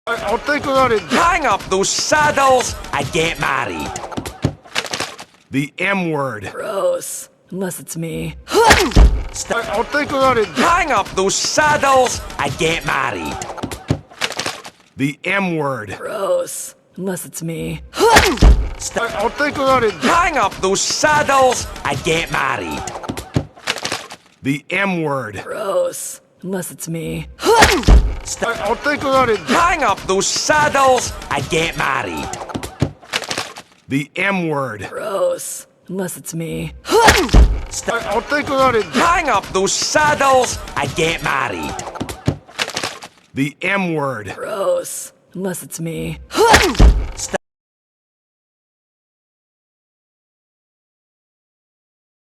I'll think about it. Hang up those saddles and get married. The M word. Gross. Unless it's me. I'll think about it. Hang up those saddles and get married. The M word. Gross. Unless it's me. I'll think about it. Hang up those saddles and get married. The M word. Gross. Unless it's me. I'll think about it. Hang up those saddles and get married. The M word. Gross. Unless it's me. I'll think about it. Hang up those saddles and get married. The M word. Gross. Unless it's me.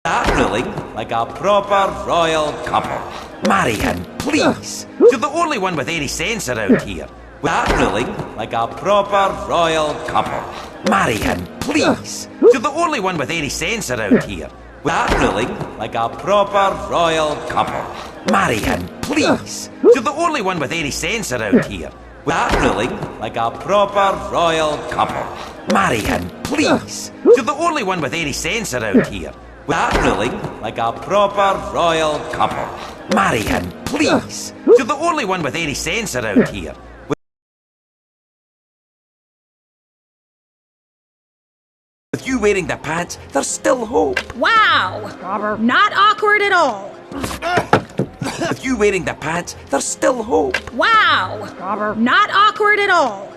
Start ruling like a proper royal couple. Marry him, please. You're the only one with any sense around here. Start ruling like a proper royal couple. Marry him, please. You're the only one with any sense around here. Start ruling like a proper royal couple. Marry him, please. You're the only one with any sense around here. Start ruling like a proper royal couple. Marry him, please. You're the only one with any sense around here. Start ruling like a proper royal couple. Marry him, please. You're the only one with any sense around here. With you wearing the pants, there's still hope. Wow! Not awkward at all. With you wearing the pants, there's still hope. Wow! Not awkward at all.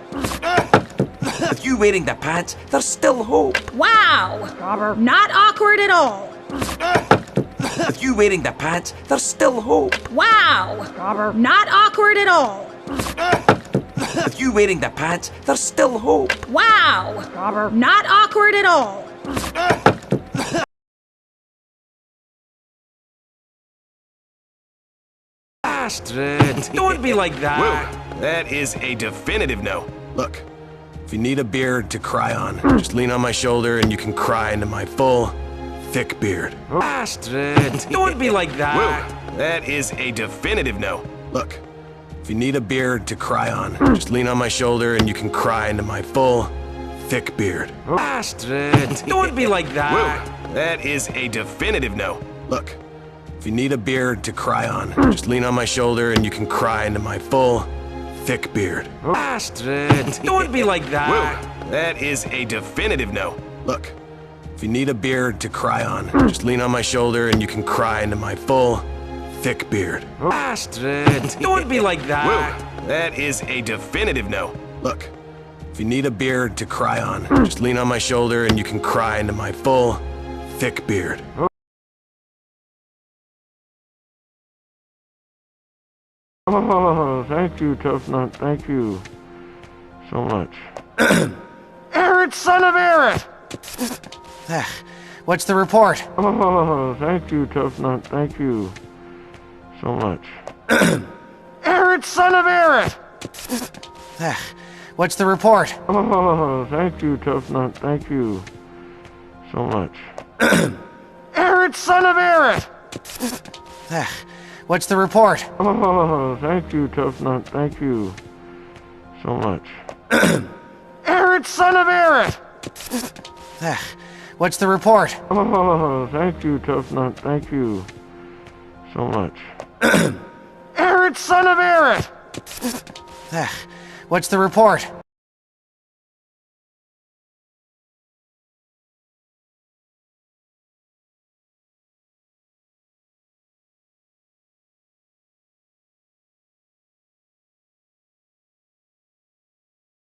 With you wearing the pants, there's still hope. Wow! Not awkward at all. With you wearing the pants, there's still hope. Wow! Not awkward at all. With you wearing the pants, there's still hope. Wow! Not awkward at all. Astrid, don't be like that. Whoa, that is a definitive no. Look, if you need a beard to cry on, just lean on my shoulder and you can cry into my full, thick beard. Astrid, don't be like that. Whoa, that is a definitive no. Look, if you need a beard to cry on, just lean on my shoulder and you can cry into my full, thick beard. Astrid, don't be like that. Whoa, that is a definitive no. Look, if you need a beard to cry on, just lean on my shoulder and you can cry into my full, thick beard. Astrid, don't be like that. Whoa, that is a definitive no. Look, if you need a beard to cry on, just lean on my shoulder and you can cry into my full, thick beard. Astrid, don't be like that. Whoa, that is a definitive no. Look, if you need a beard to cry on, just lean on my shoulder and you can cry into my full, thick beard. Oh, thank you, Tough Nut. Thank you so much. Aaron, son of Aaron! What's the report? Oh, thank you, Tough Nut. Thank you so much. Aaron, son of Aaron! What's the report? Oh, thank you, Tough Nut. Thank you so much. Aaron, son of Aaron! What's the report? Oh, thank you, Tough Nut. Thank you so much. Aaron, son of Aaron! What's the report? Oh, thank you, Tough Nut. Thank you so much. Aaron, son of Aaron! What's the report?